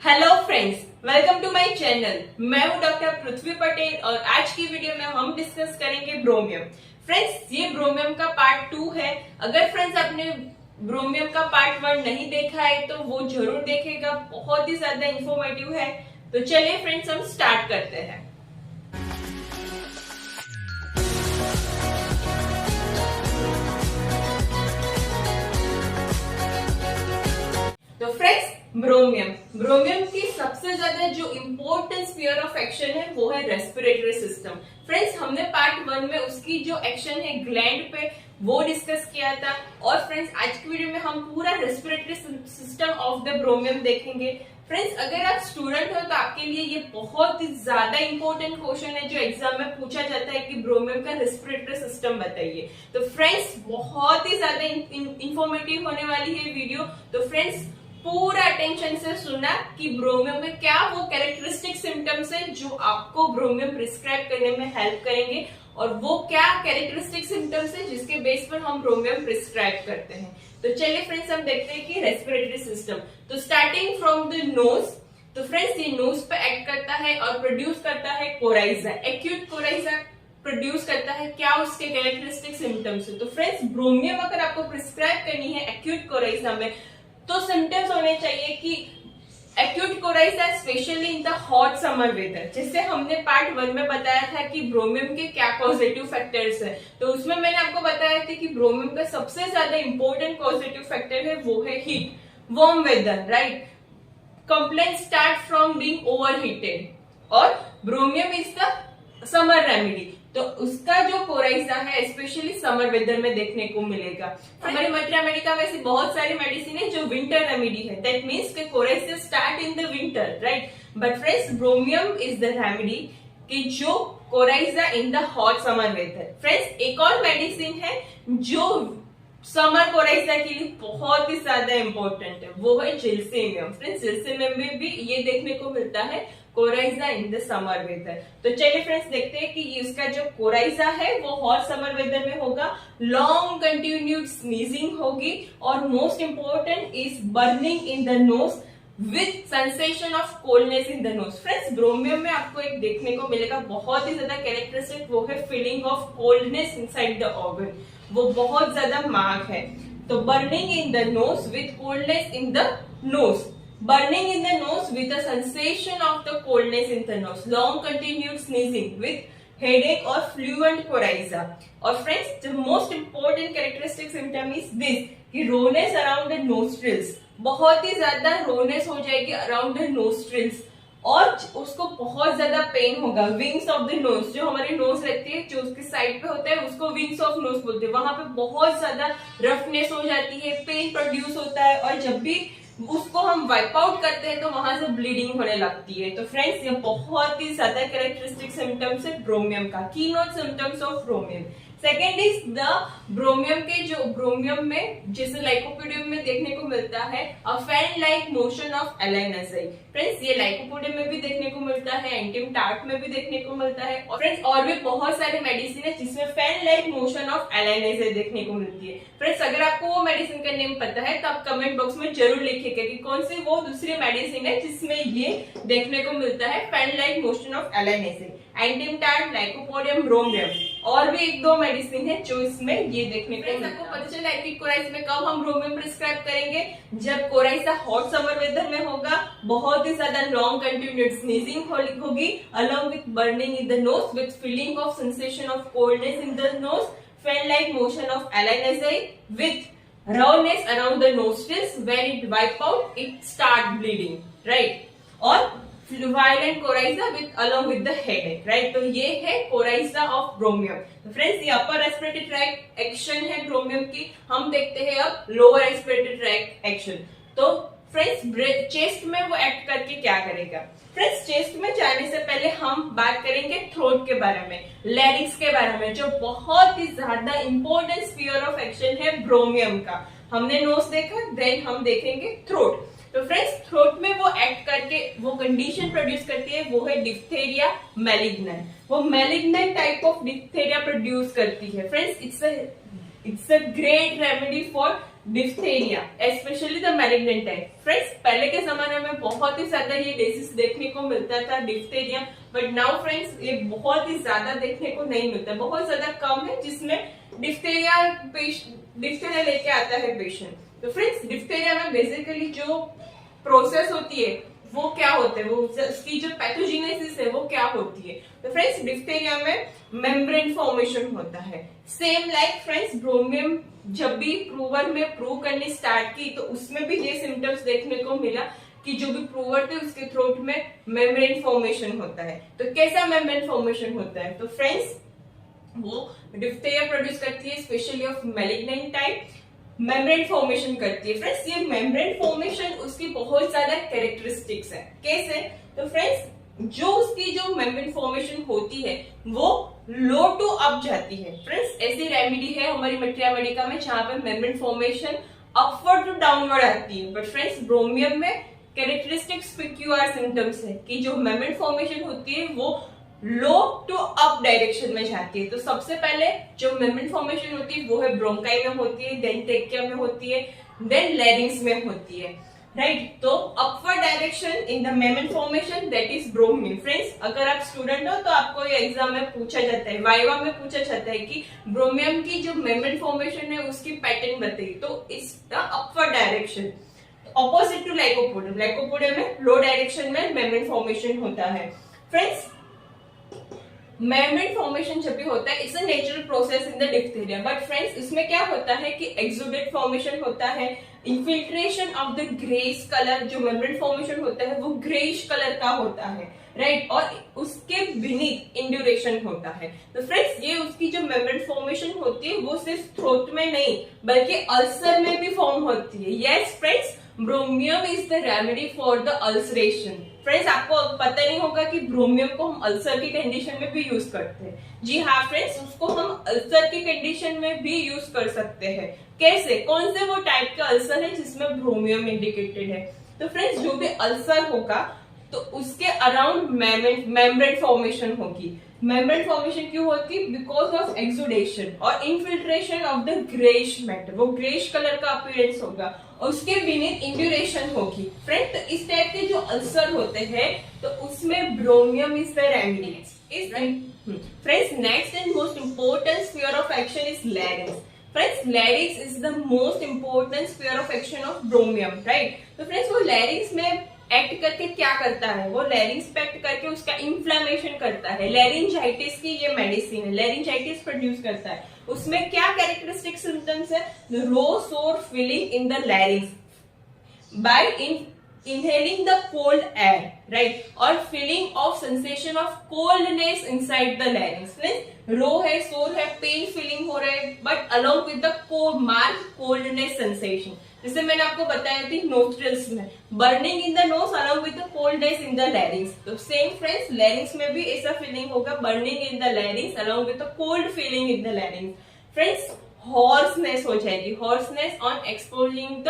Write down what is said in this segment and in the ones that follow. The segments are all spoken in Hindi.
Hello friends, welcome to my channel. मैं हूं डॉक्टर पृथ्वी पटेल और आज की वीडियो में हम डिस्कस करेंगे ब्रोमियम। फ्रेंड्स, ये ब्रोमियम का पार्ट 2 है। अगर फ्रेंड्स आपने ब्रोमियम का पार्ट 1 नहीं देखा है तो वो जरूर देखेगा, बहुत ही ज्यादा इंफॉर्मेटिव है। तो चलिए फ्रेंड्स, हम स्टार्ट करते हैं। तो फ्रेंड्स, ब्रोमियम की सबसे ज्यादा जो इम्पोर्टेंट स्फीयर ऑफ एक्शन है वो है रेस्पिरेटरी सिस्टम। फ्रेंड्स, हमने पार्ट 1 में उसकी जो एक्शन है ग्लैंड पे वो डिस्कस किया था। और फ्रेंड्स, आज की वीडियो में हम पूरा रेस्पिरेटरी सिस्टम ऑफ द ब्रोमियम देखेंगे। फ्रेंड्स, अगर आप स्टूडेंट हो तो आपके लिए ये बहुत ही ज्यादा इंपॉर्टेंट क्वेश्चन है जो एग्जाम में पूछा जाता है कि ब्रोमियम का रेस्पिरेटरी सिस्टम बताइए। तो फ्रेंड्स, बहुत ही ज्यादा इंफॉर्मेटिव होने वाली है वीडियो। तो फ्रेंड्स, पूरा अटेंशन से सुना कि ब्रोमियम में क्या वो कैरेक्टरिस्टिक सिम्टम्स है जो आपको ब्रोमियम प्रिस्क्राइब करने में हेल्प करेंगे और वो क्या कैरेक्टरिस्टिक सिम्टम्स है जिसके बेस पर हम ब्रोमियम प्रिस्क्राइब करते हैं। तो चलिए फ्रेंड्स, हम देखते हैं कि रेस्पिरेटरी सिस्टम। तो स्टार्टिंग फ्रॉम द नोज, तो फ्रेंड्स ये नोज पे एक्ट करता है और प्रोड्यूस करता है कोराइजा। एक्यूट कोराइजा प्रोड्यूस करता है। क्या उसके कैरेक्टरिस्टिक सिम्टम्स है? तो फ्रेंड्स, ब्रोमियम अगर आपको प्रिस्क्राइब करनी है एक्यूट कोराइजा में तो सिम्टम्स होने चाहिए कि acute coryza specially in the hot summer weather. जैसे हमने पार्ट 1 में बताया था कि ब्रोमियम के क्या कॉजेटिव फैक्टर्स है, तो उसमें मैंने आपको बताया था कि ब्रोमियम का सबसे ज्यादा इंपॉर्टेंट कॉजेटिव फैक्टर है वो है heat, warm weather, right. Complaint start from being overheated और bromium is the summer remedy. तो उसका जो कोराइजा है स्पेशली समर वेदर में देखने को मिलेगा। हमारी मटर अमेरिका में ऐसी बहुत सारी मेडिसिन है जो विंटर रेमेडी है। दैट मीन्स के coryza start in the winter, right. But friends, bromium is the remedy कि जो coryza in the hot summer weather. Friends, एक और मेडिसिन है जो समर कोराइजा के लिए बहुत ही ज्यादा इंपॉर्टेंट है, वो है जिल्सीमियम। फ्रेंड्स, जिल्सीमियम में भी ये देखने को मिलता है coryza in the summer weather. तो चलिए फ्रेंड्स, देखते हैं कि इसका जो कोराइजा है वो हॉट समर वेदर में होगा। लॉन्ग कंटिन्यूड स्नीजिंग होगी और most important is burning in the nose with sensation of coldness in the knows. Friends, ब्रोमियम में आपको एक देखने को मिलेगा बहुत ही ज्यादा कैरेक्टरिस्टिक, वो है feeling of coldness inside the organ. वो बहुत ज्यादा मार्क है। तो burning in the nose with coldness in the knows, burning in the nose with a sensation of the coldness in the nose, long continued sneezing with headache or fluent coryza. और friends, the most important characteristic symptom is this कि rawness around the nostrils, बहुत ही ज्यादा rawness हो जाएगी around the nostrils और उसको बहुत ज्यादा पेन होगा। विंग्स ऑफ द नोज, जो हमारी नोज रहती है जो उसके साइड पे होता है उसको विंग्स ऑफ नोज बोलते हैं। वहां पे बहुत ज्यादा रफनेस हो जाती है, पेन प्रोड्यूस होता है और जब भी उसको हम वाइप आउट करते हैं तो वहां से ब्लीडिंग होने लगती है। तो फ्रेंड्स, ये बहुत ही ज्यादा कैरेक्टरिस्टिक सिम्टम्स है ब्रोमियम का, की note symptoms of ब्रोमियम। Second is the ब्रोमियम के जो ब्रोमियम में जैसे लाइकोपोडियम में देखने को मिलता है a fan like motion of alae nasi. Friends, ये लाइकोपोडियम में भी देखने को मिलता है, एंटिम टार्ट में भी देखने को मिलता है। और फ्रेंड्स, और भी बहुत सारे मेडिसिन है जिसमें फैन लाइक मोशन ऑफ एलाइनजाई देखने को मिलती है। फ्रेंड्स, अगर आपको वो मेडिसिन का नेम पता है तो आप कमेंट बॉक्स में जरूर लिखिएगा कि कौन सी वो दूसरी मेडिसिन है जिसमें ये देखने को मिलता है fan like motion of alae nasi. Antim tart, lycopodium, bromium, और भी एक दो मेडिसिन है जो इसमें ये देखने को मिलता है। आपको पता चला एक्यूट कोराइजा में कब हम ब्रोमियम प्रिस्क्राइब करेंगे? जब कोराइजा हॉट समर वेदर में होगा, बहुत ही ज्यादा लॉन्ग कंटिन्यूड स्नीजिंग होगी along with burning in the nose with feeling of sensation of coldness in the nose, fan like motion of alae nasi with rawness around the nostrils. When it wipe out, it start bleeding, right? और violent coryza with along with the headache, right? तो ये है कोराइजा ऑफ ब्रोमियम। तो फ्रेंड्स, ये अपर रेस्पिरेटरी ट्रैक्ट एक्शन है ब्रोमियम की। हम देखते हैं अब लोअर रेस्पिरेटरी ट्रैक्ट एक्शन। तो फ्रेंड्स, चेस्ट में वो एक्ट करके क्या करेगा? फ्रेंड्स, चेस्ट में जाने से पहले हम बात करेंगे थ्रोट के बारे में, लैरिंक्स के बारे में, जो बहुत ही ज्यादा इंपॉर्टेंट स्फीयर ऑफ एक्शन है ब्रोमियम का। हमने नोज देखा, देन हम देखेंगे थ्रोट। तो फ्रेंड्स, थ्रोट में वो एक्ट करके वो कंडीशन प्रोड्यूस करती है, वो है डिप्थेरिया मैलिग्नेंट। वो malignant type of diphtheria produce करती है। Friends, it's a great remedy for diphtheria, specially the malignant type. Friends, पहले के जमाने में बहुत ही ज्यादा ये डिजीज देखने को मिलता था, डिफ्थेरिया, बट नाउ फ्रेंड्स ये बहुत ही ज्यादा देखने को नहीं मिलता, बहुत ज्यादा कम है जिसमें डिफ्थेरिया लेके आता है पेशेंट। तो फ्रेंड्स, डिफ्थेरिया में बेसिकली जो प्रोसेस होती है वो क्या होता है, वो उसकी जो पैथोजेनेसिस है वो क्या होती है। तो फ्रेंड्स, डिफ्थेरिया में मेम्ब्रेन फॉर्मेशन होता है, सेम लाइक फ्रेंड्स ब्रोमियम जब भी प्रूवर में प्रूव करनी स्टार्ट की तो उसमें भी ये सिम्टम्स देखने को मिला कि जो भी प्रूवर थे उसके थ्रोट में मेम्ब्रेन फॉर्मेशन होता है। तो कैसा मेम्ब्रेन फॉर्मेशन होता है, तो फ्रेंड्स वो डिफ्थेरिया प्रोड्यूस करती है, specially of malignant type, membrane formation करती है। फ्रेंड्स, ये मेम्ब्रेन फॉर्मेशन उसकी बहुत ज्यादा कैरेक्टरिस्टिक्स है। कैसे, तो फ्रेंड्स जो उसकी जो मेम्ब्रेन फॉर्मेशन होती है वो लो टू अप जाती है। फ्रेंड्स, ऐसी रेमेडी है हमारी मटेरिया मेडिका में जहां पर membrane formation upward to downward आती है, बट फ्रेंड्स ब्रोमियम में कैरेक्टरिस्टिक्स पिक्यूआर सिम्टम्स है कि जो मेम्ब्रेन फॉर्मेशन होती है वो लो टू अप डायरेक्शन में जाती है। तो सबसे पहले जो मेम्ब्रेन फॉर्मेशन होती है वो है ब्रोंकाई में होती है, देन ट्रेकिया में होती है, देन लैरिंग्स में होती है, राइट। तो upward direction in the membrane formation, that is ब्रोमियम। Friends, अगर आप स्टूडेंट हो तो आपको ये एग्जाम में पूछा जाता है, वाइवा में पूछा जाता है कि ब्रोमियम की जो मेम्ब्रेन फॉर्मेशन है उसकी पैटर्न बताइए, तो it's the upward direction opposite to lycopodium. Lycopodium में लो डायरेक्शन में मेम्ब्रेन फॉर्मेशन होता है। फ्रेंड्स, मेम्ब्रेन फॉर्मेशन जब भी होता है it's a natural process in the diphtheria, but friends इसमें क्या होता है कि एक्सुडेट फॉर्मेशन होता है, infiltration of the greyish colour, जो मेम्ब्रेन फॉर्मेशन होता है वो ग्रेइश कलर का होता है, राइट, और उसके बीनीथ इंड्यूरेशन होता है। तो फ्रेंड्स, ये उसकी जो मेम्ब्रेन फॉर्मेशन होती है वो सिर्फ थ्रोट में नहीं बल्कि अल्सर में भी फॉर्म होती है। Yes friends, bromium is the remedy for the ulceration. Friends, आपको पता नहीं होगा कि ब्रोमियम को हम अल्सर की कंडीशन में भी यूज करते हैं। जी हाँ फ्रेंड्स, उसको हम अल्सर की कंडीशन में भी यूज कर सकते हैं। कैसे, कौन से वो टाइप का अल्सर है जिसमें ब्रोमियम इंडिकेटेड है। तो फ्रेंड्स, जो भी अल्सर होगा तो उसके अराउंड मेम्ब्रेन फॉर्मेशन होगी। मेम्ब्रेन फॉर्मेशन क्यों होती है, बिकॉज ऑफ एक्सुडेशन और infiltration of the greyish matter, वो ग्रेइश कलर का अपीयरेंस होगा और उसके बीनीथ इंड्यूरेशन होगी। फ्रेंड, तो इस टाइप के जो अल्सर होते हैं तो उसमें ब्रोमियम is the remedy. Friends, next and most important sphere of action is larynx. Friends, larynx is the most important sphere of action of ब्रोमियम, right. तो फ्रेंड्स, वो लैरिंक्स में एक्ट करके क्या करता है, वो लैरिंग्स पे एक्ट करके उसका इन्फ्लेमेशन करता है। लैरिंजाइटिस की ये मेडिसिन है, लैरिंजाइटिस प्रोड्यूस करता है। उसमें क्या कैरेक्टरिस्टिक सिम्टम्स है, raw sore feeling in the larynx by inhaling the cold air, right, और feeling of sensation of coldness inside the larynx। रो है, सोर है, पेन फीलिंग हो रहा है, but along with the marked coldness sensation। जैसे मैंने आपको बताया थी नोस्ट्रिल्स में burning in the nose along with the coldness in the larynx। तो सेम फ्रेंड्स, लैरिंग्स में भी ऐसा फीलिंग होगा, burning in the larynx along with the cold feeling in the larynx। Friends, hoarseness हो जाएगी, hoarseness on exposing the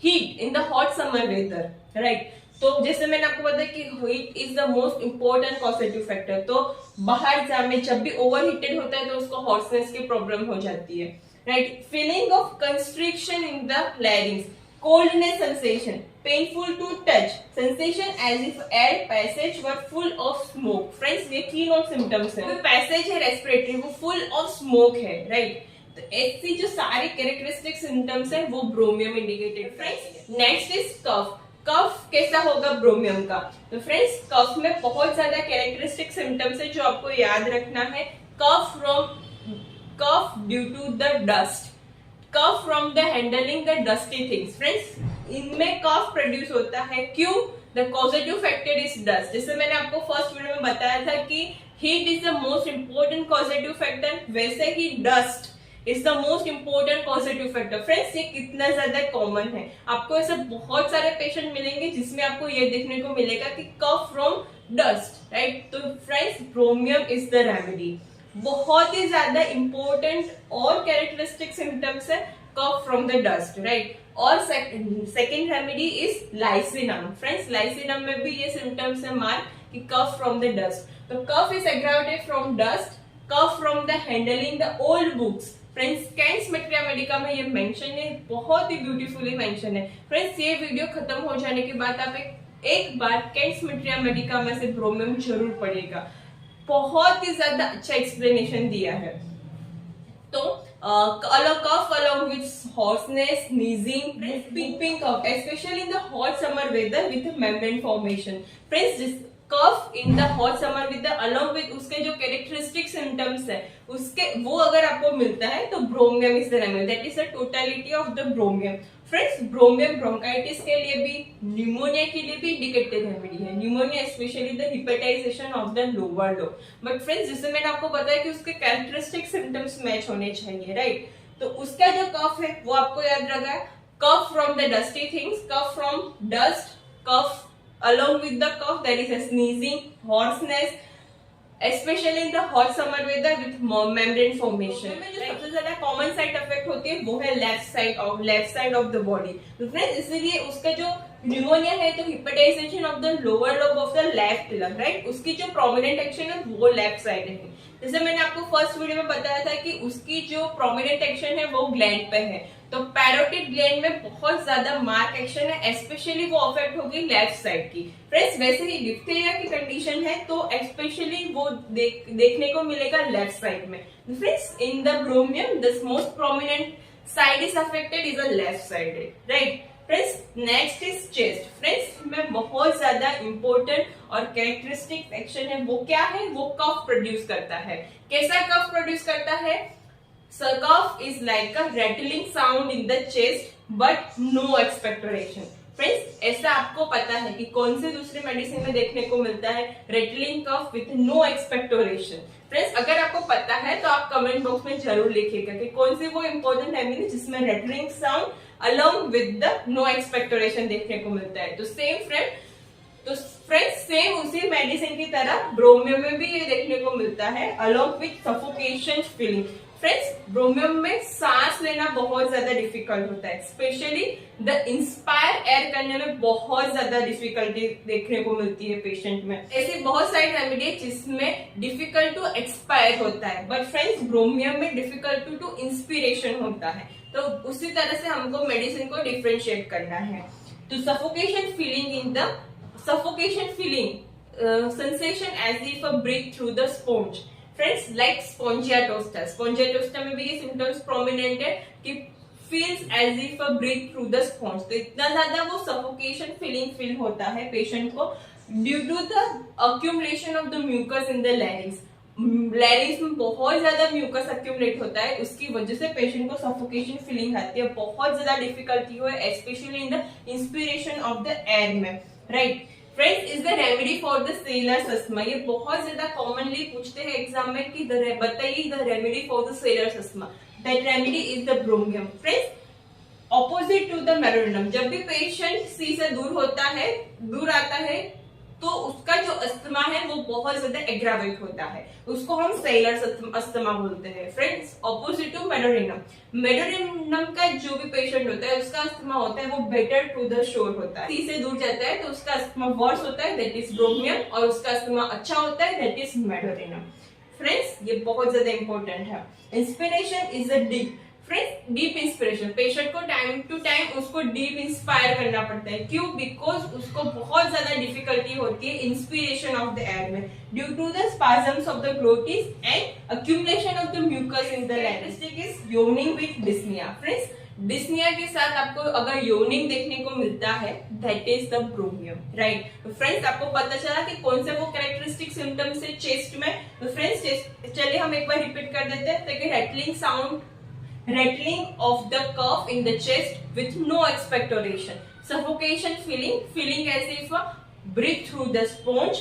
heat in the hot summer weather, right. तो जैसे मैंने आपको बताया कि heat is the most important causative factor. तो बाहर जाने जब भी ओवर हीटेड होता है तो उसको हॉर्सनेस की प्रॉब्लम हो जाती है, right. Feeling of constriction in the larynx, coldness sensation, painful to touch, sensation as if air passage were full of smoke. Friends, ये तीन और सिम्टम्स है। पैसेज है रेस्पिरेटरी, वो फुल ऑफ स्मोक है, राइट। तो ऐसी जो सारी कैरेक्टरिस्टिक सिम्टम्स है वो bromium indicated. Friends, next is cough. Cough कैसा होगा ब्रोमियम का, तो फ्रेंड्स कफ में बहुत ज्यादा कैरेक्टरिस्टिक सिम्टम्स है जो आपको याद रखना है। Cough due to the dust, cough from the handling the dusty things. Friends, इनमें कफ प्रोड्यूस होता है, क्यों, the causative factor is dust. जैसे मैंने आपको फर्स्ट वीडियो में बताया था कि heat is the most important causative factor, वैसे ही dust is the most important positive factor. Friends, ये कितना ज्यादा कॉमन है, आपको ऐसे बहुत सारे पेशेंट मिलेंगे जिसमें आपको ये देखने को मिलेगा कि कफ फ्रॉम डस्ट, राइट। तो friends, bromium is the remedy. बहुत ही ज्यादा इंपॉर्टेंट और कैरेक्टरिस्टिक सिम्टम्स है cough from the dust, right. और सेकेंड रेमेडी इज लाइसिनम। फ्रेंड्स, लाइसिनम में भी ये सिम्टम्स है मार्क कि कफ फ्रॉम द डस्ट। तो cough is aggravated from dust, cough from the handling the old books, friends Kent's materia medica में ये मेंशन है, बहुत ही ब्यूटीफुली मेंशन है। फ्रेंड्स ये वीडियो खत्म हो जाने के बाद आप एक बार कैंस मेट्रिया मेडिका में से ब्रोमियम जरूर पढ़िएगा, बहुत ही ज्यादा अच्छा एक्सप्लेनेशन दिया है। तो cough along with hoarseness, sneezing, peeping cough, especially in the hot summer weather with membrane formation. Friends, this cough in the hot summer with the along with उसके जो characteristic symptoms है उसके वो अगर आपको मिलता है तो bromium is the remedy, that is the totality of the bromium. Friends bromium bronchitis के लिए भी, न्यूमोनिया के लिए भी इंडिकेटेड रेमेडी है। Pneumonia specially the hepatization of the lower lobe. But friends जैसे मैंने आपको बताया कि उसके कैरेक्टरिस्टिक सिम्टम्स मैच होने चाहिए, राइट? तो उसका जो कफ है वो आपको याद रखा है, cough from the dusty things, cough from dust, cough along with the cough there is a sneezing, hoarseness, especially in the hot summer weather with membrane formation। में जो सबसे ज्यादा कॉमन साइड इफेक्ट होती है वो है left side of the body. तो फ्रेंड्स इसीलिए उसका जो न्यूमोनिया है तो hepatization of the lower lobe of the left lung, right? उसकी जो प्रोमिनेंट एक्शन है वो लेफ्ट साइड है। जैसे मैंने आपको फर्स्ट वीडियो में बताया था कि उसकी जो प्रोमिनेंट एक्शन है वो ग्लैंड पे है, तो पैरोटिड ग्लैंड में बहुत ज्यादा मार्क एक्शन है, स्पेशली वो अफेक्ट होगी लेफ्ट साइड की। फ्रेंड्स वैसे ही डिप्थीरिया की कंडीशन है तो स्पेशली वो देखने को मिलेगा लेफ्ट साइड में। Friends in the ब्रोमियम the most prominent side is affected is the left side, right? Friends next is chest. Friends में बहुत ज्यादा इंपॉर्टेंट और कैरेक्टरिस्टिक एक्शन है, वो क्या है? वो कफ प्रोड्यूस करता है। कैसा कफ प्रोड्यूस करता है? So cough is like a rattling sound in the chest but no expectoration। Friends ऐसा आपको पता है कि कौन से दूसरे मेडिसिन में देखने को मिलता है? Rattling cough with no expectoration. Friends अगर आपको पता है तो आप कमेंट बॉक्स में जरूर लिखिएगा कि कौन सी वो इंपॉर्टेंट रेमेडी जिसमें rattling sound along with the no expectoration देखने को मिलता है। तो फ्रेंड्स सेम उसी मेडिसिन की तरह ब्रोमियम में भी ये देखने को मिलता है along with suffocation feeling. Friends ब्रोमियम में सांस लेना बहुत ज्यादा डिफिकल्ट होता है, स्पेशली द इंस्पायर एयर करने में बहुत ज्यादा डिफिकल्टी देखने को मिलती है पेशेंट में। ऐसी बहुत सारी रेमेडी है जिसमें डिफिकल्ट टू एक्सपायर होता है, बट फ्रेंड्स ब्रोमियम में डिफिकल्ट टू इंस्पिरेशन होता है। तो उसी तरह से हमको मेडिसिन को डिफ्रेंशिएट करना है। तो suffocation feeling sensation as if a breath through the sponge। Friends like spongia tosta में भी ये सिम्टम्स प्रोमिनेंट है कि feels as if a breath through the sponge. तो इतना ज्यादा वो सफोकेशन फील होता है पेशेंट को due to the accumulation of the mucus in the larynx. Larynx में बहुत ज्यादा म्यूकस अक्यूमुलेट होता है, उसकी वजह से पेशेंट को सफोकेशन फीलिंग आती है, बहुत ज्यादा डिफिकल्टी हो specially in the inspiration of the air में, right? Friends is the remedy for the sailors asthma. ये बहुत ज्यादा कॉमनली पूछते हैं एग्जाम में कि बताइए the remedy for the sailors asthma. That remedy is the bromium. Friends opposite to the medorrhinum, जब भी पेशेंट सी से दूर आता है तो उसका जो अस्थमा है वो बहुत ज्यादा एग्रावेट होता है, उसको हम सेलर्स अस्थमा बोलते हैं। फ्रेंड्स ऑपोजिट टू मेडोरिनम का जो भी पेशेंट होता है उसका अस्थमा होता है वो बेटर टू द शोर होता है। सी से दूर जाता है तो उसका अस्थमा वर्स होता है, दैट इज ब्रोमियम, और उसका अस्थमा अच्छा होता है, दैट इज मेडोरिनम। फ्रेंड्स ये बहुत ज्यादा इंपॉर्टेंट है। Inspiration is a deep. Friends deep inspiration, patient को टाइम टू टाइम उसको डीप इंस्पायर करना पड़ता है। क्यों? बिकॉज उसको बहुत ज्यादा डिफिकल्टी होती है इंस्पिरेशन ऑफ द एयर में due to the spasms of the glottis and accumulation of the mucus in the larynx. Is yawning with dyspnoea. Friends dyspnoea के साथ आपको अगर योनिंग देखने को मिलता है that is the bromium, right? तो फ्रेंड्स आपको पता चला कि कौन से वो कैरेक्टरिस्टिक सिम्टम्स है चेस्ट में। तो फ्रेंड्स चलिए हम एक बार रिपीट कर देते हैं। तो rattling of the cough in the chest with no expectoration, suffocation feeling as if a breathe through the sponge।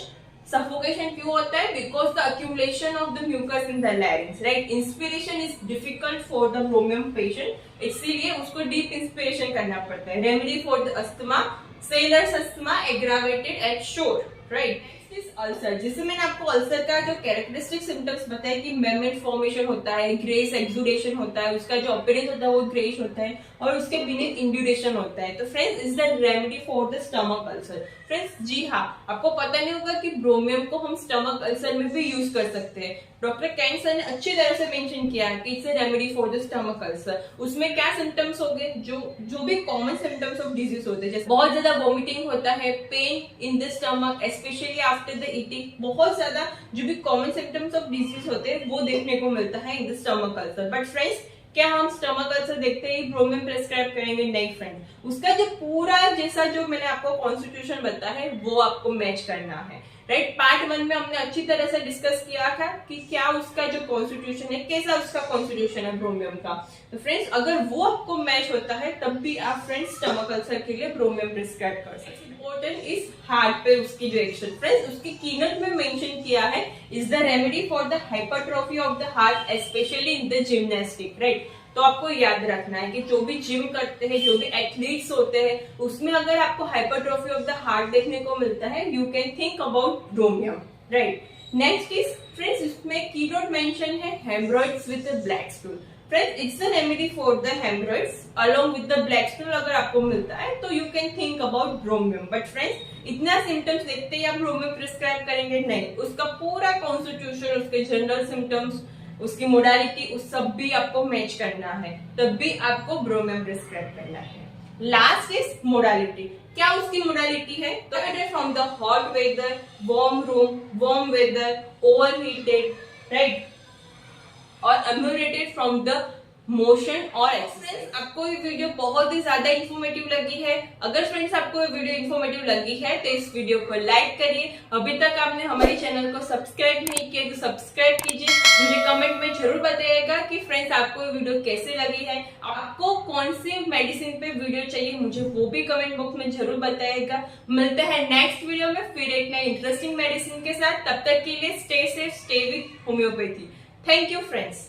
suffocation क्यों होता है? because the accumulation of the mucus in the larynx, right? inspiration is difficult for the ब्रोमियम patient, इसीलिए उसको deep inspiration करना पड़ता है। remedy for the asthma, sailor's asthma aggravated at shore। Right. Ulcer, जिससे मैंने आपको अल्सर का जो कैरेक्टरिस्टिक सिम्टम्स बताया कि मेमेंट फॉर्मेशन होता है, ग्रेस एक्सुडेशन होता है, उसका जो अपीयरेंस होता है वो ग्रेइश होता है और उसके बीनीथ इंड्यूरेशन होता है। तो friends, is the remedy for the stomach ulcer. Friends, जी हाँ, आपको पता नहीं होगा कि ब्रोमियम को हम स्टमक अल्सर में भी यूज कर सकते हैं। डॉक्टर कैंट सर ने अच्छी तरह से मेंशन किया है कि it's a remedy for the stomach ulcer. उसमें क्या सिम्टम्स हो गए, जो भी कॉमन सिम्टम्स ऑफ डिजीज होते हैं, जैसे बहुत ज्यादा वॉमिटिंग होता है, pain in the stomach specially after the eating, बहुत ज्यादा जो भी कॉमन सिम्टम्स ऑफ डिजीज होते हैं वो देखने को मिलता है in the stomach ulcer. But friends, क्या हम स्टमक अल्सर देखते ही ब्रोमियम प्रेस्क्राइब करेंगे? नहीं फ्रेंड, उसका जो पूरा जैसा जो मैंने आपको कॉन्स्टिट्यूशन बताया है वो आपको मैच करना है। राइट, पार्ट 1 में हमने अच्छी तरह से डिस्कस किया था कि क्या उसका जो कॉन्स्टिट्यूशन है, कैसा उसका कॉन्स्टिट्यूशन है ब्रोमियम का। तो फ्रेंड्स, अगर वो आपको मैच होता है तब भी आप फ्रेंड्स स्टमक अल्सर के लिए ब्रोमियम प्रिस्क्राइब कर सकते हैं। इंपॉर्टेंट इस हार्ट पे उसकी जो एक्शन, फ्रेंड्स उसकी कीनोट में मेंशन किया है, is the remedy for the hypertrophy of the heart specially in the gymnastic. Right, तो आपको याद रखना है कि जो भी जिम करते हैं, जो भी एथलीट्स होते हैं, उसमें अगर आपको हाइपरट्रॉफी ऑफ द हार्ट देखने को मिलता है, you can think about ब्रोमियम। Right, next is friends, इसमें कीनोट मेंशन है haemorrhoids with black stool. Friends, it's a remedy for the haemorrhoids along with the black stool अगर आपको मिलता है तो you can think about ब्रोमियम। But friends, इतना सिम्टम्स देखते ही आप ब्रोमियम प्रिस्क्राइब करेंगे? नहीं, उसका पूरा कॉन्स्टिट्यूशन, उसके जनरल सिम्टम्स, उसकी मोडालिटी, उस सब भी आपको मैच करना है, तब भी आपको ब्रोमियम प्रिस्क्राइब करना है। Last is modality. क्या उसकी मोडालिटी है? तो from the hot weather, warm room, warm weather, overheated, right, और अम्यूरेटेड फ्रॉम द मोशन और एक्सरसाइज। आपको ये वीडियो बहुत ही ज्यादा इंफॉर्मेटिव लगी है? अगर फ्रेंड्स आपको ये वीडियो इंफॉर्मेटिव लगी है तो इस वीडियो को लाइक करिए। अभी तक आपने हमारे चैनल को सब्सक्राइब नहीं किया तो सब्सक्राइब कीजिए। मुझे कमेंट में जरूर बताइएगा कि फ्रेंड्स आपको ये वीडियो कैसे लगी है, आपको कौन सी मेडिसिन पे वीडियो चाहिए, मुझे वो भी कमेंट बॉक्स में जरूर बताइएगा। मिलते हैं नेक्स्ट वीडियो में फिर एक नए इंटरेस्टिंग मेडिसिन के साथ। तब तक के लिए stay safe, stay with homeopathy. Thank you friends.